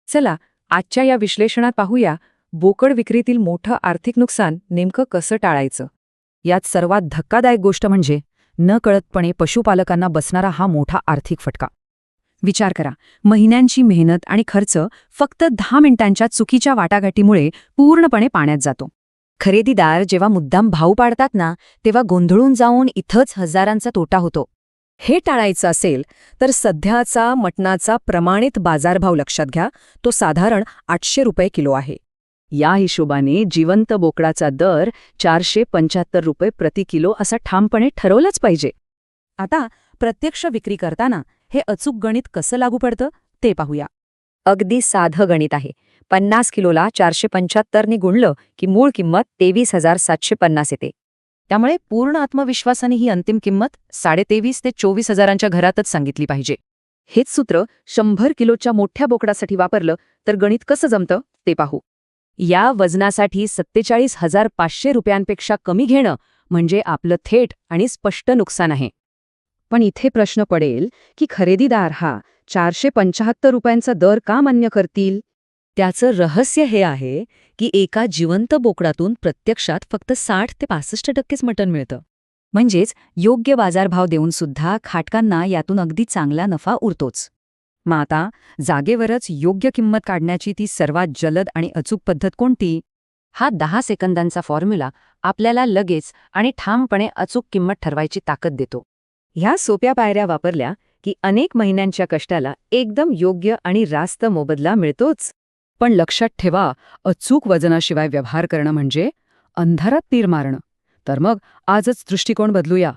चला आजच्या या विश्लेषणात पाहूया बोकड विक्रीतील मोठं आर्थिक नुकसान नेमकं कसं टाळायचं. यात सर्वात धक्कादायक गोष्ट म्हणजे नकळतपणे पशुपालकांना बसणारा हा मोठा आर्थिक फटका. विचार करा, महिन्यांची मेहनत आणि खर्च फक्त 10 मिनिटांच्या चुकीच्या वाटाघाटीमुळे पूर्णपणे पाण्यात जातो. खरेदीदार जेव्हा मुद्दाम भाव पाडतात ना, तेव्हा गोंधळून जाऊन इथंच हजारांचा तोटा होतो. हे टाळायचं असेल तर सध्याचा मटणाचा प्रमाणित बाजारभाव लक्षात घ्या. तो साधारण 800 रुपये किलो आहे. या हिशोबाने जिवंत बोकडाचा दर 475 रुपये प्रति किलो असा ठामपणे ठरवलाच पाहिजे. आता प्रत्यक्ष विक्री करताना हे अचूक गणित कसं लागू पडतं ते पाहूया. अगदी साधं गणित आहे. 50 किलोला 475 ने गुणलं की मूळ किंमत 23,750 येते. त्यामुळे पूर्ण आत्मविश्वासाने ही अंतिम किंमत 23,500 ते 24,000च्या घरातच सांगितली पाहिजे. हेच सूत्र 100 किलोच्या मोठ्या बोकडासाठी वापरलं तर गणित कसं जमतं ते पाहू. या वजनासाठी 47,500 रुपयांपेक्षा कमी घेणं म्हणजे आपलं थेट आणि स्पष्ट नुकसान आहे. पण इथे प्रश्न पडेल की खरेदीदार हा 475 रुपयांचा दर का मान्य करतील? त्याचं रहस्य हे आहे की एका जिवंत बोकडातून प्रत्यक्षात फक्त 60 ते 65% मटण मिळतं. म्हणजेच योग्य बाजारभाव देऊन सुद्धा खाटकांना यातून अगदी चांगला नफा उरतोच. मग आता जागेवरच योग्य किंमत काढण्याची ती सर्वात जलद आणि अचूक पद्धत कोणती? हा 10 सेकंदांचा फॉर्म्युला आपल्याला लगेच आणि ठामपणे अचूक किंमत ठरवायची ताकद देतो. ह्या सोप्या पायऱ्या वापरल्या की अनेक महिन्यांच्या कष्टाला एकदम योग्य आणि रास्त मोबदला मिळतोच. पण लक्षात ठेवा, अचूक वजनाशिवाय व्यवहार करणं म्हणजे अंधारात तीर मारणं. तर मग आजच दृष्टिकोन बदलूया.